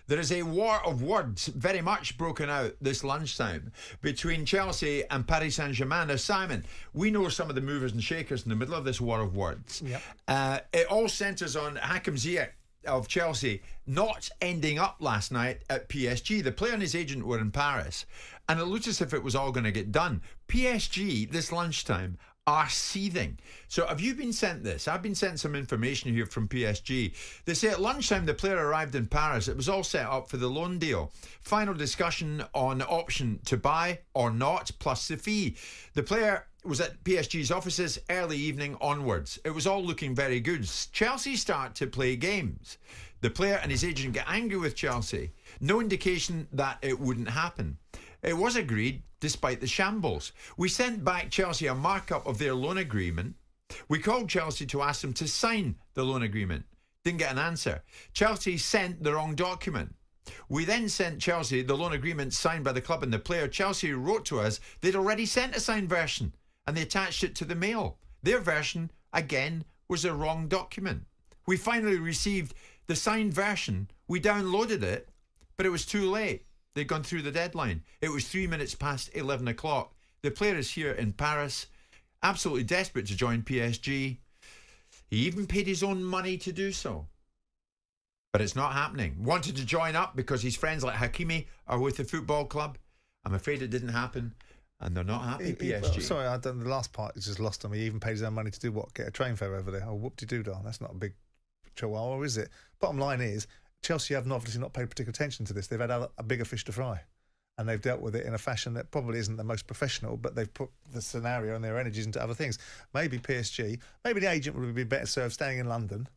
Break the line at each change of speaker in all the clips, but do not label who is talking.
There is a war of words very much broken out this lunchtime between Chelsea and Paris Saint-Germain. Now, Simon, we know some of the movers and shakers in the middle of this war of words.
Yep.
It all centres on Hakim Ziyech of Chelsea not ending up last night at PSG. The player and his agent were in Paris, and it looked as if it was all going to get done. PSG, this lunchtime, are seething. So have you been sent this? I've been sent some information here from PSG. They say at lunchtime the player arrived in Paris. It was all set up for the loan deal. Final discussion on option to buy or not, plus the fee. The player was at PSG's offices early evening onwards. It was all looking very good. Chelsea start to play games. The player and his agent get angry with Chelsea. No indication that it wouldn't happen. It was agreed despite the shambles. We sent back Chelsea a markup of their loan agreement. We called Chelsea to ask them to sign the loan agreement. Didn't get an answer. Chelsea sent the wrong document. We then sent Chelsea the loan agreement signed by the club and the player. Chelsea wrote to us they'd already sent a signed version and they attached it to the mail. Their version, again, was a wrong document. We finally received the signed version. We downloaded it, but it was too late. They'd gone through the deadline. It was 3 minutes past 11 o'clock. The player is here in Paris, absolutely desperate to join PSG. He even paid his own money to do so. But it's not happening. Wanted to join up because his friends like Hakimi are with the football club. I'm afraid it didn't happen. And they're not happy, PSG.
Sorry, I don't, the last part is just lost on me. He even paid his own money to do what? Get a train fare over there? Oh, whoop-de-doo-dah. That's not a big chihuahua, is it? Bottom line is, Chelsea have obviously not paid particular attention to this. They've had a bigger fish to fry. And they've dealt with it in a fashion that probably isn't the most professional, but they've put the scenario and their energies into other things. Maybe PSG, maybe the agent would be better served staying in London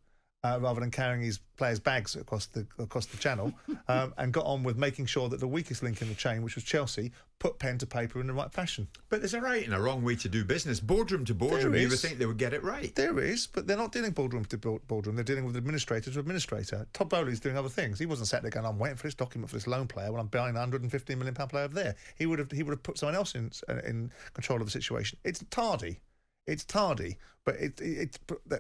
rather than carrying his players' bags across the channel, and got on with making sure that the weakest link in the chain, which was Chelsea, put pen to paper in the right fashion.
But there's a right and a wrong way to do business. Boardroom to boardroom, you would think they would get it right.
There is, but they're not dealing boardroom to boardroom. They're dealing with administrator to administrator. Todd Bowley's doing other things. He wasn't sat there going, I'm waiting for this document for this loan player when I'm buying a £115 million player over there. He would have put someone else in control of the situation. It's tardy. It's tardy, but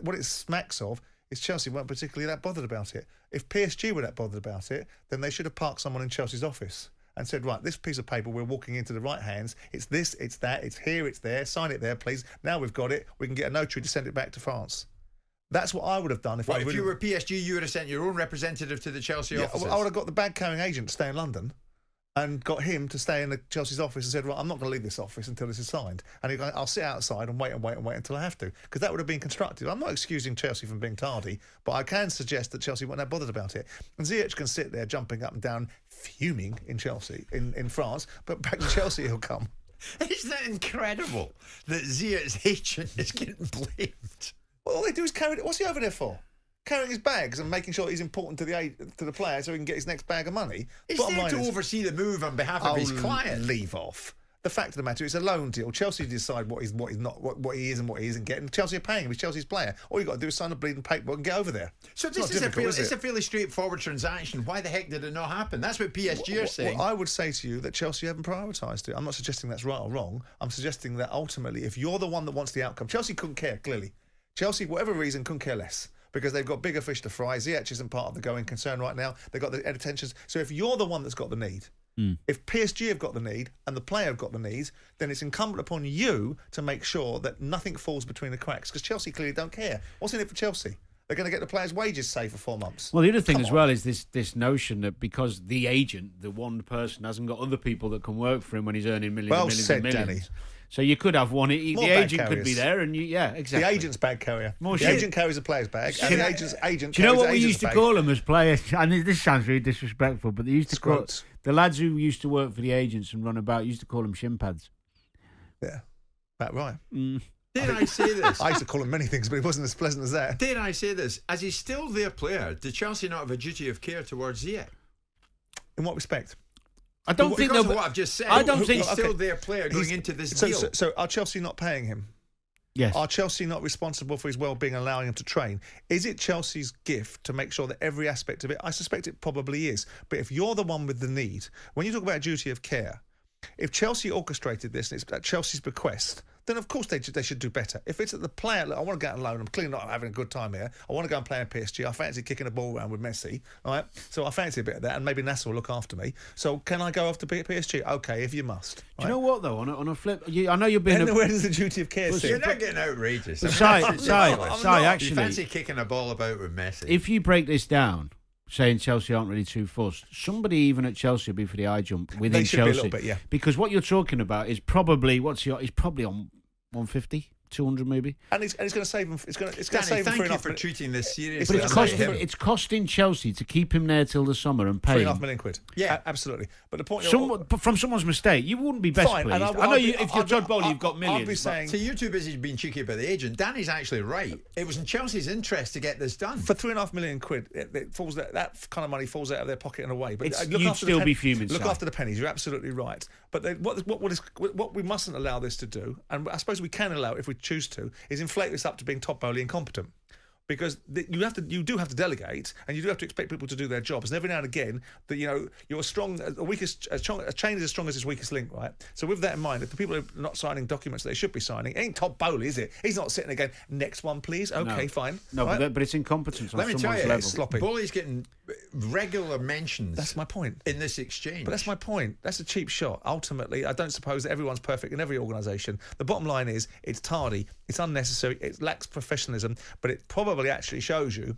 what it smacks of is Chelsea weren't particularly that bothered about it. If PSG were that bothered about it, then they should have parked someone in Chelsea's office and said, right, this piece of paper, we're walking into the right hands. It's this, it's that, it's here, it's there. Sign it there, please. Now we've got it. We can get a notary to send it back to France. That's what I would have done if
if you were PSG, you would have sent your own representative to the Chelsea offices.
I would have got the bag-carrying agent to stay in London and got him to stay in the Chelsea's office and said, right, I'm not going to leave this office until this is signed. And he'd go, I'll sit outside and wait until I have to. Because that would have been constructive. I'm not excusing Chelsea from being tardy, but I can suggest that Chelsea weren't that bothered about it. And Ziyech can sit there jumping up and down, fuming in Chelsea, in France, but back to Chelsea he'll come.
Isn't that incredible that Ziyech's agent is getting blamed?
Well, all they do is carry it. What's he over there for? Carrying his bags and making sure he's important to the player so he can get his next bag of money.
He's there to oversee the move on behalf of his client.
Leave off. The fact of the matter is, it's a loan deal. Chelsea decide what he is and what he isn't getting. Chelsea are paying him. He's Chelsea's player. All you've got to do is sign a bleeding paperwork and get over there.
So this is a fairly straightforward transaction. Why the heck did it not happen? That's what PSG are saying.
Well, I would say to you that Chelsea haven't prioritised it. I'm not suggesting that's right or wrong. I'm suggesting that ultimately, if you're the one that wants the outcome, Chelsea couldn't care, clearly. Chelsea, whatever reason, couldn't care less. Because they've got bigger fish to fry. Ziyech isn't part of the going concern right now. They've got the attentions. So if you're the one that's got the need, if PSG have got the need and the player have got the need, then it's incumbent upon you to make sure that nothing falls between the cracks. Because Chelsea clearly don't care. What's in it for Chelsea? They're going to get the players' wages saved for 4 months.
Well, the other thing as well is this notion that because the agent, the one person, hasn't got other people that can work for him when he's earning millions and millions. Danny. So you could have one. The agent could be there, and exactly.
The agent's bag carrier. The agent carries a player's bag, and the agent's agent.
Do you know what we used to call them as players? And this sounds really disrespectful, but they used to call the lads who used to work for the agents and run about used to call them shin pads.
Yeah, that right.
Did I say this?
I used to call him many things, but it wasn't as pleasant as that.
Did I say this? As he's still their player, did Chelsea not have a duty of care towards Ziyech?
In what respect?
I don't think because of what I've just said. I don't think he's still their player going into this deal.
So are Chelsea not paying him?
Yes.
Are Chelsea not responsible for his well-being, allowing him to train? Is it Chelsea's gift to make sure that every aspect of it? I suspect it probably is. But if you're the one with the need, when you talk about duty of care, if Chelsea orchestrated this and it's at Chelsea's bequest then of course they should do better. If it's at the player, look, I want to go out on loan, I'm clearly not having a good time here, I want to go and play in PSG, I fancy kicking a ball around with Messi, all right? So I fancy a bit of that, and maybe Nasser will look after me. So can I go off to PSG? Okay, if you must.
Do you know what, though? On a flip, I know you're being...
Where does the duty of care sit?
You're not getting outrageous.
Actually...
You fancy kicking a ball about with Messi?
If you break this down, saying Chelsea aren't really too fussed, somebody even at Chelsea will be for the eye jump within Chelsea.
Be a little bit, yeah.
Because what you're talking about is probably, he's probably on 150, 200 maybe.
And it's going to save him. It's going to save him.
Thank you for treating this seriously.
But it's costing Chelsea to keep him there till the summer and pay him
£3.5 million. Yeah, absolutely. But the point
from someone's mistake, you wouldn't be best pleased. I know if you're Todd Bowley, you've got millions.
I'll be saying,
so you're too busy being cheeky about the agent. Danny's actually right. It was in Chelsea's interest to get this done.
For £3.5 million, it falls that kind of money falls out of their pocket in a way. But
you'd still be fuming.
Look after the pennies. You're absolutely right. But what we mustn't allow this to do, and I suppose we can allow it if we choose to, is inflate this up to being Todd Bowley incompetent. Because you do have to delegate, and you do have to expect people to do their jobs. And every now and again, you're strong. A chain is as strong as its weakest link, right? So with that in mind, if the people are not signing documents that they should be signing, it ain't Todd Bowley, is it? He's not sitting there going, next one, please. Okay, fine.
No,
right?
but it's incompetence on someone's
level.
It's
sloppy.
Bowley's getting regular mentions.
That's my point.
In this exchange.
But that's my point. That's a cheap shot. Ultimately, I don't suppose that everyone's perfect in every organisation. The bottom line is, it's tardy, it's unnecessary, it lacks professionalism, but it probably actually shows you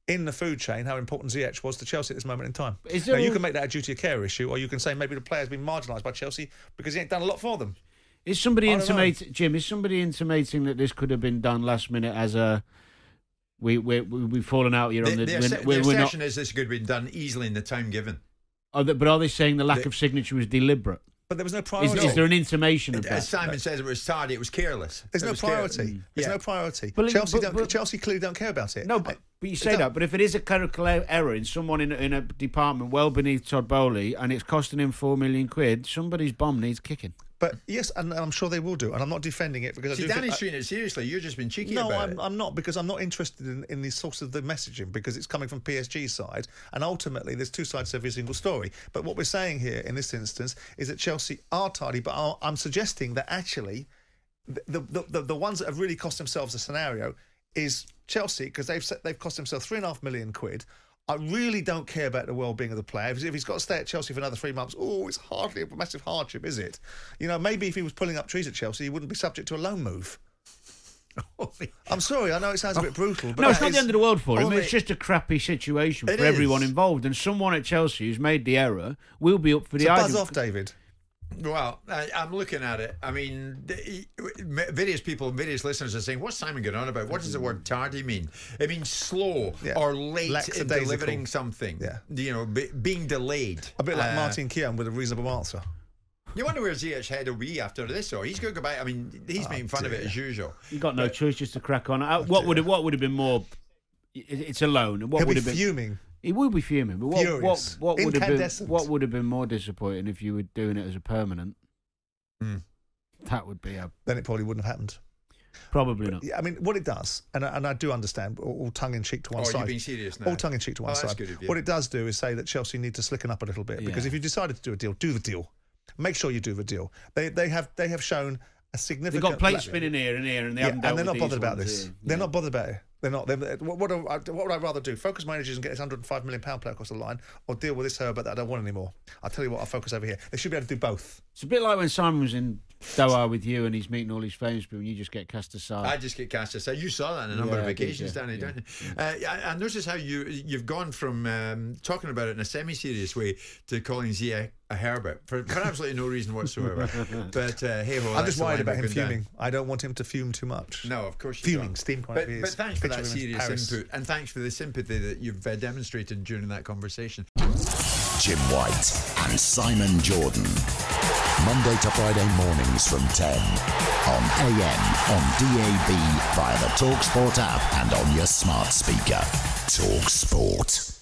in the food chain how important Ziyech was to Chelsea at this moment in time. Now, you can make that a duty of care issue, or you can say maybe the player's been marginalised by Chelsea because he ain't done a lot for them.
Is somebody intimating that this could have been done last minute as a we've fallen out here on the
assertion is this could have been done easily in the time given.
But are they saying the lack of signature was deliberate?
But there was no priority.
Is there an intimation of that?
As Simon says, it was tardy, it was careless.
There's no priority. There's no priority. Chelsea clearly don't care about it.
No, but you say that. But if it is a clerical error in someone in a department well beneath Todd Bowley and it's costing him £4 million, somebody's bum needs kicking.
But yes, and I'm sure they will do, and I'm not defending it because
Danny's treating it seriously. You've just been cheeky about it.
No, I'm not, because I'm not interested in the source of the messaging, because it's coming from PSG's side, and ultimately there's two sides to every single story. But what we're saying here in this instance is that Chelsea are tardy, but I'm suggesting that actually the ones that have really cost themselves a scenario is Chelsea, because they've cost themselves £3.5 million. I really don't care about the well-being of the player. If he's got to stay at Chelsea for another 3 months, it's hardly a massive hardship, is it? Maybe if he was pulling up trees at Chelsea, he wouldn't be subject to a loan move. I'm sorry, I know it sounds a bit brutal. But
no, it's not the end of the world for him. It's just a crappy situation for everyone involved. And someone at Chelsea who's made the error will be up for the argument.
Buzz off, David.
Well, I'm looking at it. I mean, various listeners are saying, what's Simon going on about? What does the word tardy mean? It means slow or late in delivering something. Yeah. Being delayed.
A bit like Martin Keown with a reasonable answer.
You wonder where Ziyech's head will be after this, or he's going to go back. I mean, he's making fun of it as usual.
You've got no choice just to crack on. What would have been more? It's a loan.
He'll be fuming.
He will be fuming, but what would have been more disappointing if you were doing it as a permanent? That would be
then it probably wouldn't have happened.
Probably not.
I mean, what it does, and I do understand, all tongue in cheek to one side.
You're being serious now.
All tongue in cheek to one side. What it does do is say that Chelsea need to slicken up a little bit, because if you decided to do a deal, do the deal. Make sure you do the deal. They have shown a significant.
They've got plates spinning here, and they haven't.
And they're not bothered about this. They're not bothered about it. They're not. What would I rather do? Focus my energies and get this £105 million player across the line, or deal with this Herbert that I don't want anymore? I'll tell you what, I'll focus over here. They should be able to do both.
It's a bit like when Simon was in Doha with you and he's meeting all these famous people and you just get cast aside.
I just get cast aside. You saw that on a number of occasions, Danny, don't you? I notice how you've gone from talking about it in a semi-serious way to calling Ziyech a Herbert for absolutely no reason whatsoever. But hey-ho,
I'm just worried about him fuming. I don't want him to fume too much.
No, of course you
don't. Steam quantity.
But thanks for that serious input, and thanks for the sympathy that you've demonstrated during that conversation.
Jim White and Simon Jordan. Monday to Friday mornings from 10 on AM, on DAB, via the talkSPORT app and on your smart speaker. talkSPORT.